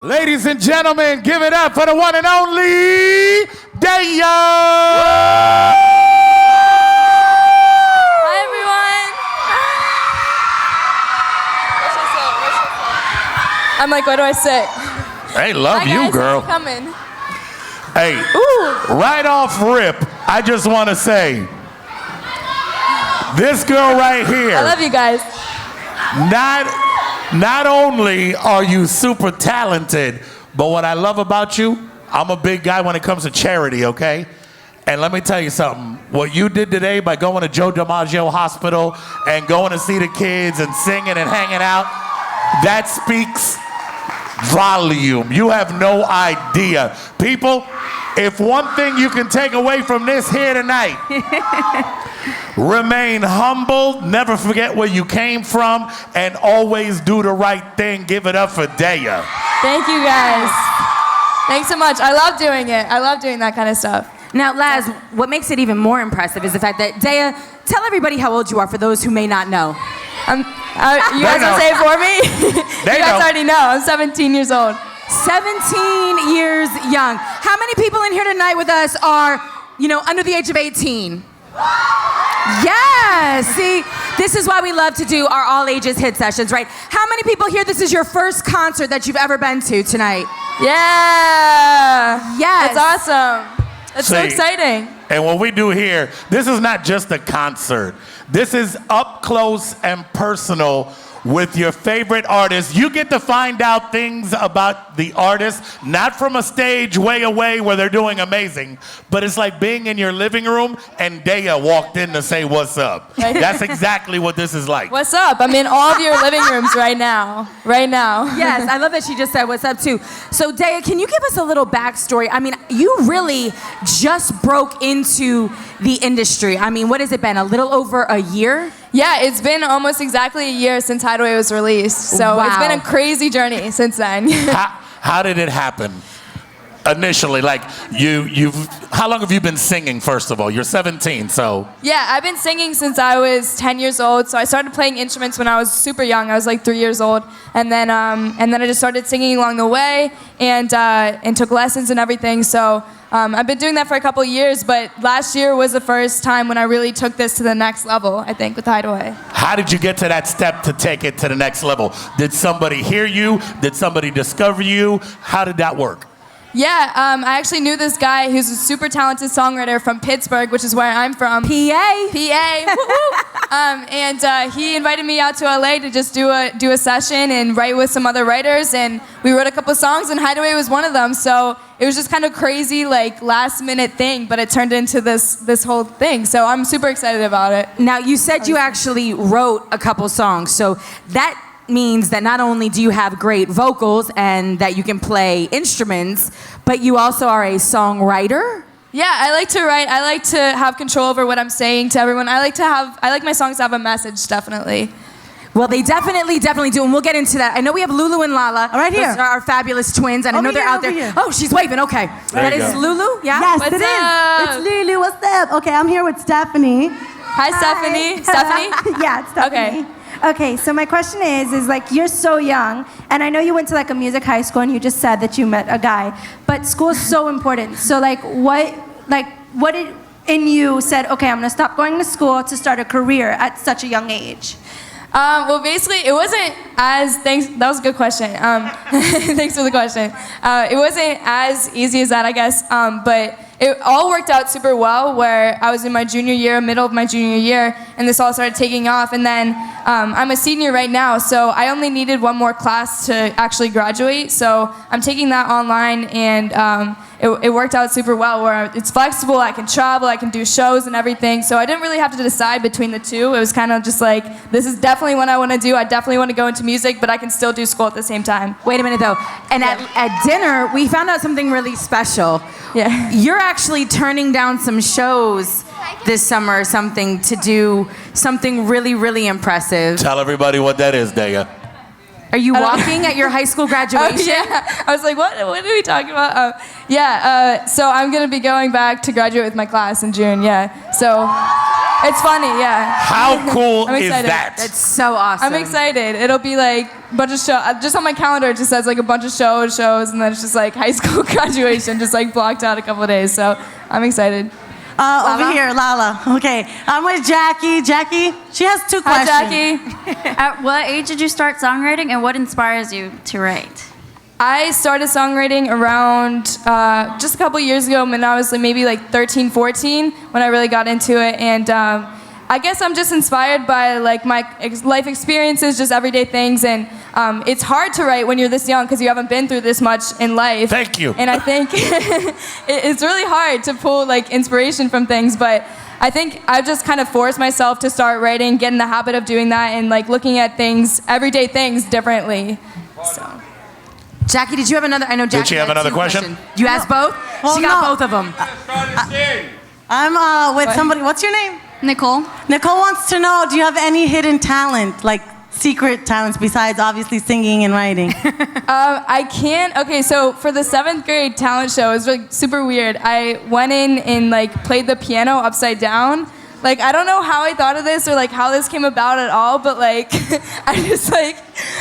Ladies and gentlemen, give it up for the one and only Daya! Hi, everyone. I'm like, what do I say? Hey, love Hi, you, guys. girl. Thanks for coming. Hey, Ooh. right off rip, I just want to say, this girl right here. I love you guys. Not only are you super talented, but what I love about you, I'm a big guy when it comes to charity, okay? And let me tell you something. What you did today by going to Joe DiMaggio Hospital and going to see the kids and singing and hanging out, that speaks volume. You have no idea. People, if one thing you can take away from this here tonight, remain humble, never forget where you came from, and always do the right thing. Give it up for Daya. Thank you, guys. Thanks so much. I love doing it. I love doing that kind of stuff. Now, Laz, what makes it even more impressive is the fact that, Daya, tell everybody how old you are for those who may not know. You guys will say it for me? You guys already know. I'm 17 years old. 17 years young. How many people in here tonight with us are, under the age of 18? Yes, see, this is why we love to do our all ages hit sessions, right? How many people here, this is your first concert that you've ever been to tonight? Yeah. Yes. That's awesome. It's so exciting. And what we do here, this is not just a concert. This is up close and personal with your favorite artist. You get to find out things about the artist, not from a stage way away where they're doing amazing, but it's like being in your living room and Daya walked in to say, what's up? Right. That's exactly what this is like. What's up? I'm in all of your living rooms right now. Right now. Yes, I love that she just said what's up too. So Daya, can you give us a little backstory? I mean, you really just broke into the industry. I mean, what has it been, a little over a year? Yeah, it's been almost exactly a year since Hideaway was released. So Wow. It's been a crazy journey since then. How did it happen? Initially, like how long have you been singing, first of all? You're 17, so. Yeah, I've been singing since I was 10 years old. So I started playing instruments when I was super young. I was like 3 years old. And then I just started singing along the way and took lessons and everything. So I've been doing that for a couple of years, but last year was the first time when I really took this to the next level, I think, with Hideaway. How did you get to that step to take it to the next level? Did somebody hear you? Did somebody discover you? How did that work? Yeah, I actually knew this guy who's a super talented songwriter from Pittsburgh, which is where I'm from. PA. And he invited me out to LA to just do a session and write with some other writers, and we wrote a couple songs, and Hideaway was one of them. So it was just kind of crazy, like last minute thing, but it turned into this whole thing. So I'm super excited about it. Now, you said you actually wrote a couple songs, so that means that not only do you have great vocals and that you can play instruments, but you also are a songwriter? Yeah, I like to write. I like to have control over what I'm saying to everyone. I like my songs to have a message, definitely. Well, they definitely do, and we'll get into that. I know we have Lulu and Lala. Right here. Those are our fabulous twins, and I know they're out there. Here. Oh, she's waving, okay. There That you is go. Lulu, yeah? Yes, What's it is. up? It's Lulu. What's up? Okay, I'm here with Stephanie. Hi, Stephanie. Stephanie? Yeah, it's Stephanie. Okay. Okay, so my question is like, you're so young, and I know you went to like a music high school, and you just said that you met a guy, but school is so important. So what did in you said, okay, I'm gonna stop going to school to start a career at such a young age? Well, basically, it wasn't that was a good question. Thanks for the question. It wasn't as easy as that, I guess, but it all worked out super well, where I was in my junior year, middle of my junior year, and this all started taking off. And then I'm a senior right now, so I only needed one more class to actually graduate. So I'm taking that online, and it worked out super well, where it's flexible, I can travel, I can do shows and everything. So I didn't really have to decide between the two. It was kind of just like, this is definitely what I want to do. I definitely want to go into music, but I can still do school at the same time. Wait a minute, though. And at dinner, we found out something really special. Yeah. You're actually turning down some shows this summer or something to do something really, really impressive. Tell everybody what that is, Daya. Are you walking at your high school graduation? Yeah. I was like, what are we talking about? So I'm going to be going back to graduate with my class in June, yeah. So It's funny, yeah. How cool I'm is excited. that? That's so awesome. I'm excited. It'll be like a bunch of shows. Just on my calendar, it just says like a bunch of shows, and then it's just like high school graduation, just like blocked out a couple of days. So I'm excited. Over here, Lala. Okay, I'm with Jackie. Jackie, she has two Hi, questions. Jackie. At what age did you start songwriting, and what inspires you to write? I started songwriting around just a couple years ago when I was maybe like 13, 14 when I really got into it. And I guess I'm just inspired by like my life experiences, just everyday things. And it's hard to write when you're this young because you haven't been through this much in life. Thank you. And I think it's really hard to pull like inspiration from things. But I think I've just kind of forced myself to start writing, get in the habit of doing that and like looking at things, everyday things differently. So. Jackie, did you have another? I know Jackie Did she have had another two question? questions. You asked both? Well, she got no. both of them. I'm with somebody. What's your name? Nicole? Nicole wants to know, do you have any hidden talent, like secret talents besides obviously singing and writing? I can't. Okay, so for the 7th grade talent show, it was like super weird. I went in and like played the piano upside down. Like, I don't know how I thought of this or like how this came about at all, but like I just like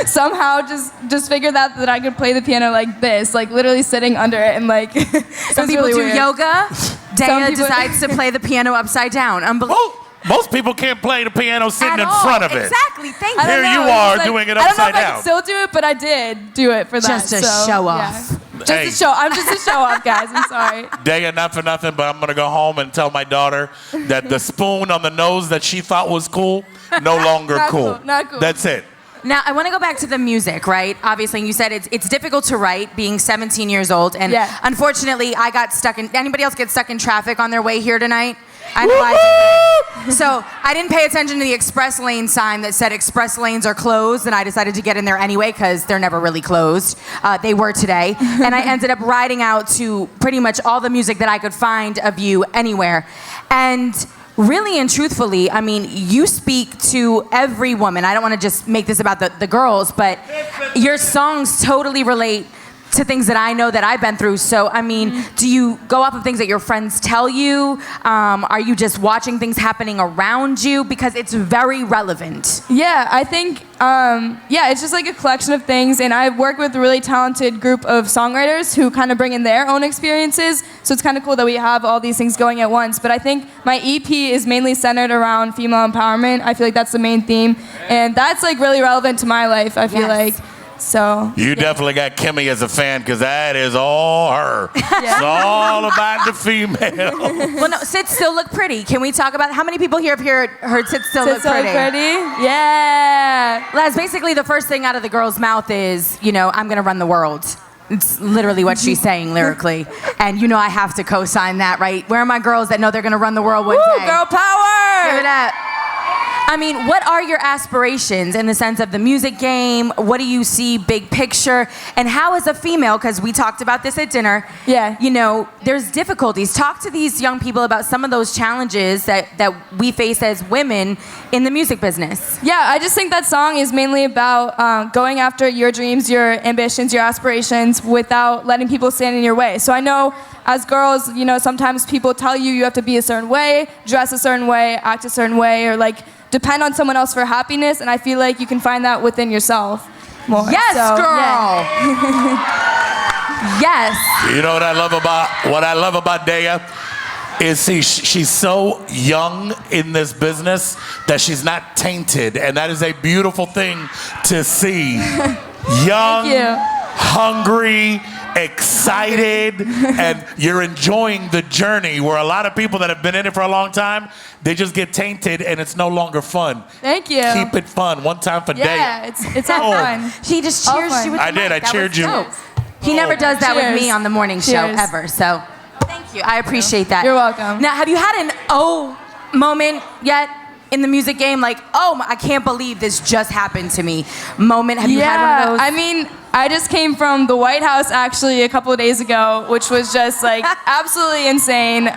somehow just figured out that I could play the piano like this, like literally sitting under it and like Some people really do weird. yoga. Daya people- decides to play the piano upside down. Unbelievable. Most people can't play the piano sitting At in all. front of it. Exactly. Thank I you. don't Here know, you it's are like- doing it I don't know upside if I down. can still do it, but I did do it for that. Just to so, show yeah. off. Just Hey. to show. I'm just a show off, guys. I'm sorry. Daya, not for nothing, but I'm gonna go home and tell my daughter that the spoon on the nose that she thought was cool, no longer Not cool. cool, not cool. That's it. Now, I want to go back to the music, right? Obviously, you said it's difficult to write being 17 years old. And Yeah. unfortunately, I got stuck in... Anybody else get stuck in traffic on their way here tonight? I know I did. So I didn't pay attention to the express lane sign that said express lanes are closed, and I decided to get in there anyway because they're never really closed. They were today. And I ended up riding out to pretty much all the music that I could find of you anywhere. And really and truthfully, I mean, you speak to every woman. I don't want to just make this about the girls, but your songs totally relate to things that I know that I've been through. So, I mean, do you go off of things that your friends tell you? Are you just watching things happening around you? Because it's very relevant. Yeah, I think, it's just like a collection of things, and I work with a really talented group of songwriters who kind of bring in their own experiences, so it's kind of cool that we have all these things going at once. But I think my EP is mainly centered around female empowerment. I feel like that's the main theme, and that's like really relevant to my life, I feel like. So You definitely got Kimmy as a fan because that is all her. Yeah. It's all about the female. Well, no, Sit Still Look Pretty. Can we talk about how many people here have heard Sit Still Look so Pretty? Yeah. Laz, basically the first thing out of the girl's mouth is, I'm gonna run the world. It's literally what she's saying lyrically. And I have to co-sign that, right? Where are my girls that know they're gonna run the world one day? Girl power! Give it up. I mean, what are your aspirations in the sense of the music game? What do you see big picture? And how as a female, because we talked about this at dinner, there's difficulties. Talk to these young people about some of those challenges that we face as women in the music business. Yeah, I just think that song is mainly about going after your dreams, your ambitions, your aspirations without letting people stand in your way. So I know as girls, sometimes people tell you have to be a certain way, dress a certain way, act a certain way, or like depend on someone else for happiness, and I feel like you can find that within yourself more. Yes, girl. Yeah. Yes. You know what I love about Daya is she's so young in this business that she's not tainted, and that is a beautiful thing to see. Young, Thank you. hungry, excited, and you're enjoying the journey where a lot of people that have been in it for a long time, they just get tainted and it's no longer fun. Thank you. Keep it fun. One time for Yeah, Daya. it's all fun. She just All cheers fun. you with I the did, mic. I That cheered was you. dope. He never does that with Cheers. me on the morning show Cheers. ever, so thank you. I appreciate that. You're welcome. Now, have you had an moment yet in the music game? Like, I can't believe this just happened to me moment? Have you had one of those? I mean, I just came from the White House actually a couple of days ago, which was just like absolutely insane.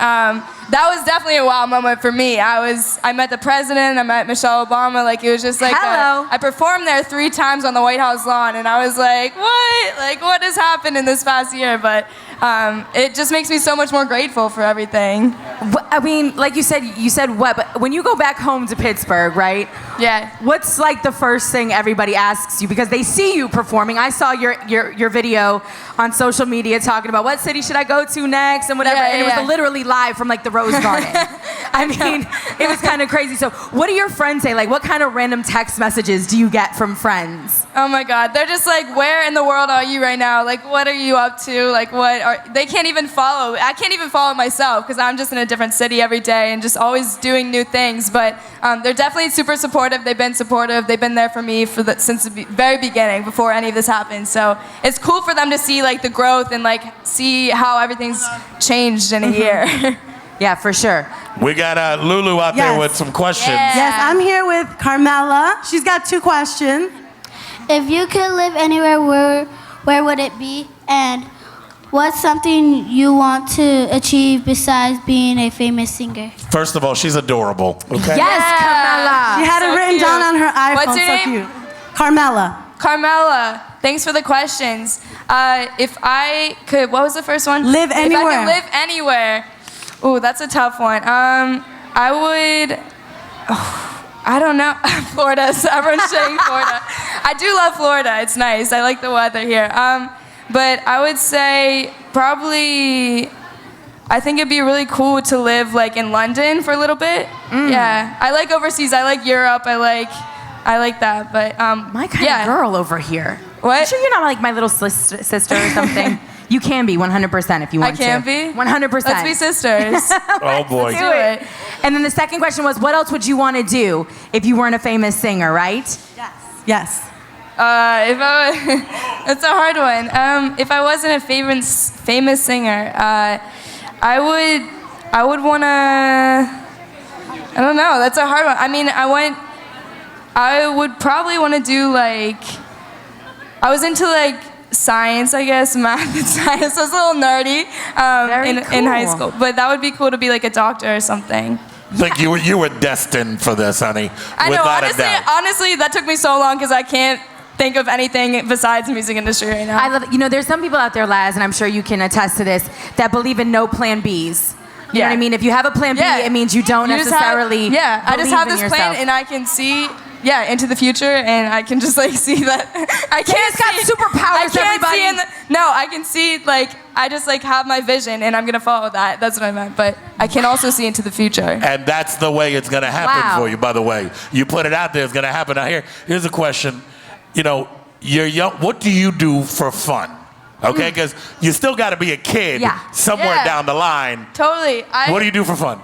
That was definitely a wow moment for me. I met the president, I met Michelle Obama. Like, it was just like Hello. I performed there 3 times on the White House lawn, and I was like, what? Like, what has happened in this past year? But it just makes me so much more grateful for everything. I mean, like you said what? But when you go back home to Pittsburgh, right? Yeah. What's like the first thing everybody asks you because they see you performing? I saw your video on social media talking about what city should I go to next and whatever, and it was literally live from like the Rose Garden. I mean, it was kind of crazy. So, what do your friends say? Like, what kind of random text messages do you get from friends? Oh my God, they're just like, where in the world are you right now? Like, what are you up to? Like, they can't even follow. I can't even follow myself because I'm just in a different city every day and just always doing new things. But they're definitely super supportive. They've been supportive. They've been there for me since the very beginning, before any of this happened. So it's cool for them to see like the growth and like see how everything's changed in a year. Yeah, for sure. We got Lulu out there with some questions. Yeah. Yes, I'm here with Carmela. She's got 2 questions. If you could live anywhere, where would it be? And what's something you want to achieve besides being a famous singer? First of all, she's adorable. Okay. Yes, Carmela. She had it written down on her iPhone. What's your so name? cute. Carmela. Carmela, thanks for the questions. If I could, what was the first one? Live anywhere. If I could live anywhere. Ooh, that's a tough one. I would, I don't know. Florida, everyone's saying Florida. I do love Florida, it's nice. I like the weather here. But I would say probably, I think it'd be really cool to live like in London for a little bit. Yeah, I like overseas, I like Europe, I like that, but My kind of girl over here. What? You sure you're not like my little sister or something? You can be 100% if you want to. I can be? 100%. Let's be sisters. Oh boy. Do it. And then the second question was, what else would you want to do if you weren't a famous singer, right? Yes. If I it's a hard one. If I wasn't a famous singer, I would wanna. I don't know. That's a hard one. I mean, I would probably want to do like. I was into like science, I guess, math and science. I was a little nerdy in high school, but that would be cool to be like a doctor or something. Like you were destined for this, honey. I know. Without a doubt. Honestly, that took me so long because I can't think of anything besides the music industry right now. I love it. You know, there's some people out there, Laz, and I'm sure you can attest to this, that believe in no plan Bs. You know what I mean? If you have a plan B, it means you don't necessarily I just have this yourself. plan and I can see into the future, and I can just like see that I can't got superpowers, everybody. I can see like I just like have my vision and I'm gonna follow that. That's what I meant. But I can also see into the future. And that's the way it's gonna happen for you, by the way. You put it out there, it's gonna happen. Now here's a question. You know, you're young. What do you do for fun? Okay, because you still gotta be a kid somewhere down the line. Totally. What do you do for fun?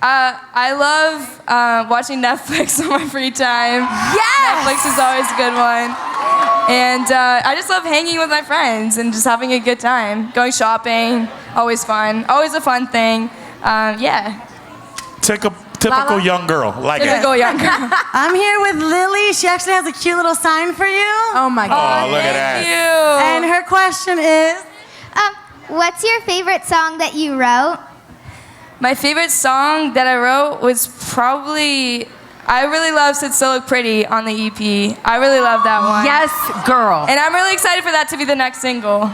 I love watching Netflix on my free time. Yes! Netflix is always a good one. And I just love hanging with my friends and just having a good time. Going shopping, always fun. Always a fun thing. Typical young girl, like Typical young girl. I'm here with Lily. She actually has a cute little sign for you. Oh my God. Oh, look at that. Thank you. And her question is, What's your favorite song that you wrote? My favorite song that I wrote was probably, I really love Sit Still Look Pretty on the EP. I really love that one. Yes, girl. And I'm really excited for that to be the next single.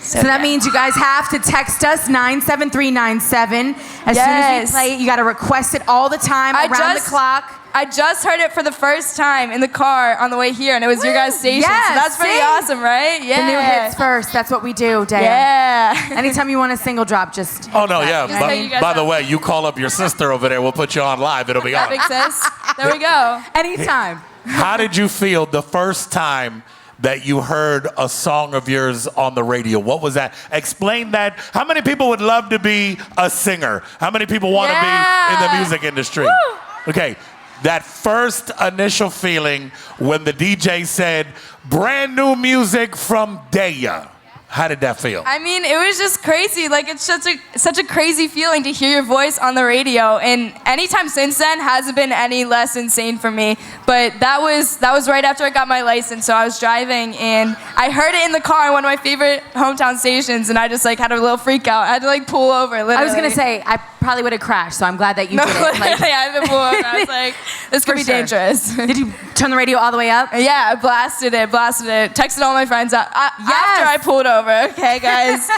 So that means you guys have to text us 97397 as soon as we play it. You got to request it all the time around the clock. I just heard it for the first time in the car on the way here, and it was your guys' station. Yes, so that's pretty awesome, right? Yeah. The new hits first. That's what we do, Daya. Yeah. Anytime you want a single drop, just. Oh no, yeah. Just say you guys By the have- way, you call up your sister over there. We'll put you on live. It'll be That on. makes sense. There we go. Anytime. How did you feel the first time that you heard a song of yours on the radio? What was that? Explain that. How many people would love to be a singer? How many people want to be in the music industry? Woo. Okay, that first initial feeling when the DJ said, brand new music from Daya. How did that feel? I mean, it was just crazy. Like, it's such a crazy feeling to hear your voice on the radio. And anytime since then hasn't been any less insane for me. But that was right after I got my license. So I was driving and I heard it in the car on one of my favorite hometown stations. And I just like had a little freak out. I had to like pull over. Literally. I was going to say, I probably would have crashed, so I'm glad that you did it. Literally, I had to pull over. I was like, this could be dangerous. Did you turn the radio all the way up? Yeah, I blasted it. Texted all my friends out after I pulled over. Okay, guys.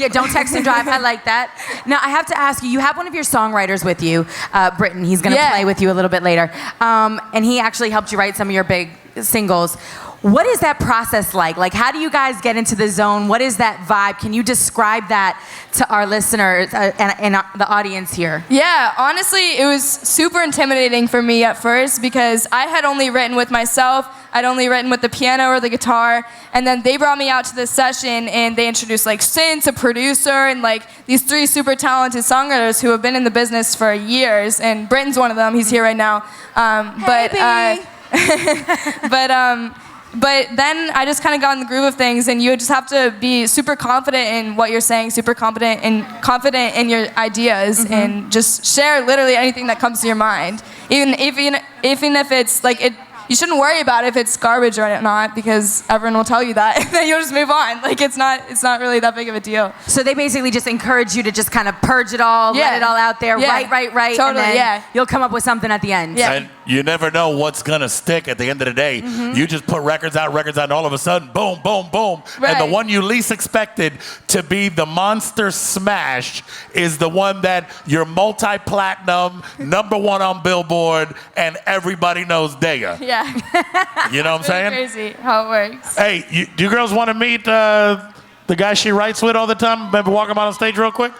Yeah, don't text and drive. I like that. Now, I have to ask you, you have one of your songwriters with you, Britton. He's going to play with you a little bit later. And he actually helped you write some of your big singles. What is that process like? Like, how do you guys get into the zone? What is that vibe? Can you describe that to our listeners and the audience here? Yeah, honestly, it was super intimidating for me at first because I had only written with myself. I'd only written with the piano or the guitar, and then they brought me out to this session and they introduced like synths, a producer, and like these 3 super talented songwriters who have been in the business for years. And Britton's one of them. He's here right now. But then I just kind of got in the groove of things, and you just have to be super confident in what you're saying, super confident in your ideas, and just share literally anything that comes to your mind, even if it's like it. You shouldn't worry about if it's garbage or not, because everyone will tell you that, and then you'll just move on. Like it's not really that big of a deal. So they basically just encourage you to just kind of purge it all, let it all out there, write, totally, and then you'll come up with something at the end. Yeah. And you never know what's gonna stick at the end of the day. You just put records out, and all of a sudden, boom, boom, boom. Right. And the one you least expected to be the monster smash is the one that you're multi-platinum, #1 on Billboard, and everybody knows Daya. Yeah. You know what I'm saying? Crazy how it works. Hey, do you girls want to meet the guy she writes with all the time? Maybe walk him out on stage real quick?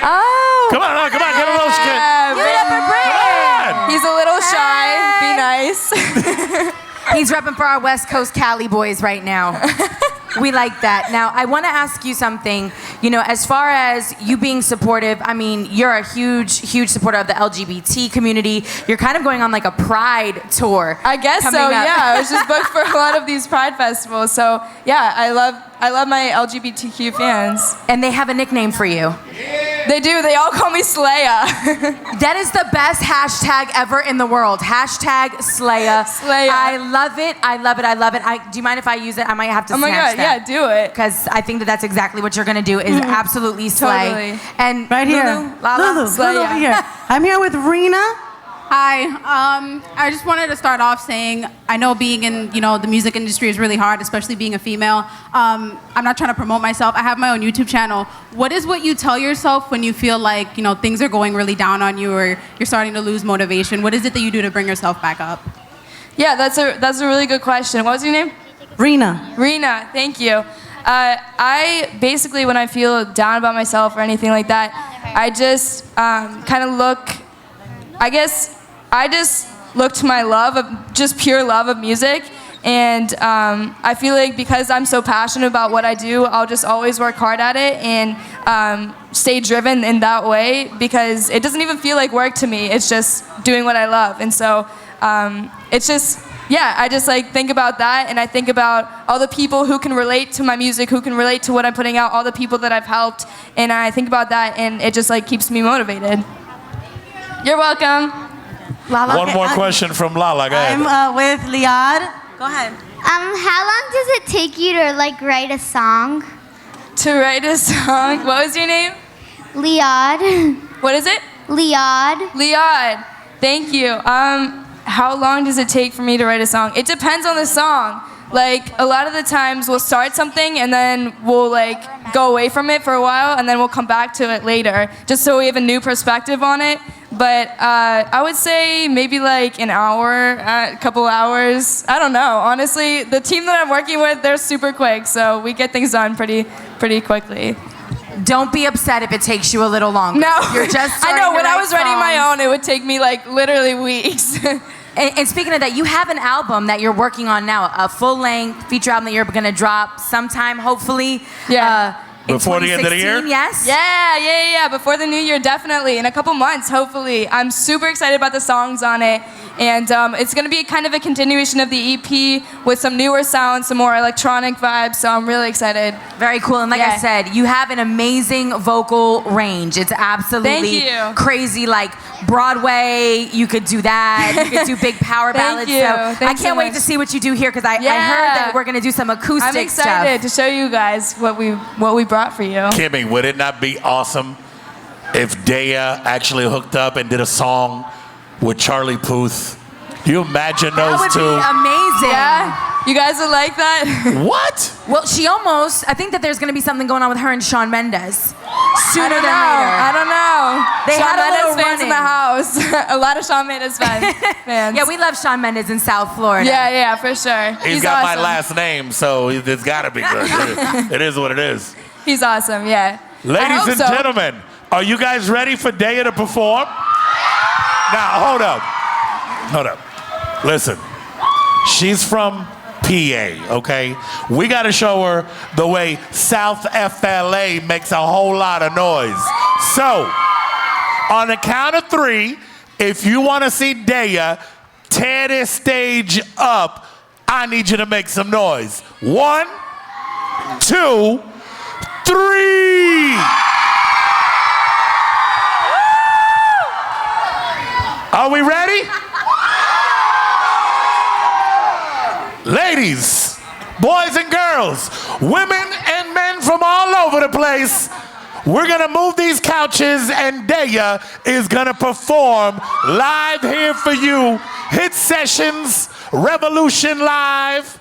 Oh. Come on, get a little shit. Give it up for Britton. He's a little shy. Be nice. He's repping for our West Coast Cali boys right now. We like that. Now, I want to ask you something. You know, as far as you being supportive, I mean, you're a huge, huge supporter of the LGBT community. You're kind of going on like a Pride tour. I guess so, yeah. I was just booked for a lot of these Pride festivals. So, yeah, I love my LGBTQ fans. And they have a nickname for you. They do. They all call me Slaya. That is the best hashtag ever in the world. Hashtag Slaya. Slaya. I love it. I love it. I love it. Do you mind if I use it? I might have to Oh my snatch God, yeah, that. do it. Because I think that's exactly what you're going to do is absolutely slay. Totally. And Right here. Lulu, Lulu over here. I'm here with Rena. Hi. I just wanted to start off saying I know being in the music industry is really hard, especially being a female. I'm not trying to promote myself. I have my own YouTube channel. What is what you tell yourself when you feel like things are going really down on you or you're starting to lose motivation? What is it that you do to bring yourself back up? Yeah, that's a really good question. What was your name? Rena. Rena, thank you. I basically, when I feel down about myself or anything like that, I just kind of look. I guess I just look to my love of just pure love of music, and I feel like because I'm so passionate about what I do, I'll just always work hard at it and stay driven in that way because it doesn't even feel like work to me. It's just doing what I love, and so it's just. Yeah, I just like think about that, and I think about all the people who can relate to my music, who can relate to what I'm putting out, all the people that I've helped, and I think about that, and it just like keeps me motivated. You're welcome. Lala. One more question from Lala. Go ahead. I'm with Liad. Go ahead. How long does it take you to like write a song? To write a song. What was your name? Liad. What is it? Liad. Liad. Thank you. How long does it take for me to write a song? It depends on the song. Like, a lot of the times we'll start something and then we'll like go away from it for a while and then we'll come back to it later, just so we have a new perspective on it. But I would say maybe like an hour, a couple hours. I don't know. Honestly, the team that I'm working with, they're super quick, so we get things done pretty quickly. don't be upset if it takes you a little longer. No. You're just I know, starting to when I write was writing my songs. own, it would take me like literally weeks. And speaking of that, you have an album that you're working on now, a full-length feature album that you're going to drop sometime, hopefully. Yeah. In Before the end of the year? 2016, yes? Yeah. Before the new year, definitely. In a couple months, hopefully. I'm super excited about the songs on it. And it's going to be kind of a continuation of the EP with some newer sounds, some more electronic vibes. So I'm really excited. Very cool. And like I said, you have an amazing vocal range. It's absolutely Thank you. crazy. Like Broadway, you could do that. You could do big power ballads. you. So I Thanks so can't wait much. to see what you do here because I heard that we're going to do some acoustic I'm excited to show you guys what we brought for you. Kimmy, would it not be awesome if Daya actually hooked up and did a song with Charlie Puth? Do you imagine those That would two? be amazing. Yeah. You guys would like that? What? Well, she almost. I think that there's going to be something going on with her and Shawn Mendes. Sooner than later. I don't know. They Shawn had a Mendes little fans in the house. A lot of Shawn Mendes fans. Yeah, we love Shawn Mendes in South Florida. Yeah, for sure. He's got awesome. my last name, so it's got to be good. It is what it is. He's awesome, yeah. Ladies and gentlemen, are you guys ready for Daya to perform? Now, hold up. Hold up. Listen, she's from PA, okay? We got to show her the way South FLA makes a whole lot of noise. So, on the count of 3, if you want to see Daya tear this stage up, I need you to make some noise. 1, 2, 3. Are we ready? Ladies, boys and girls, women and men from all over the place, we're gonna move these couches and Daya is gonna perform live here for you. Hit Sessions, Revolution Live.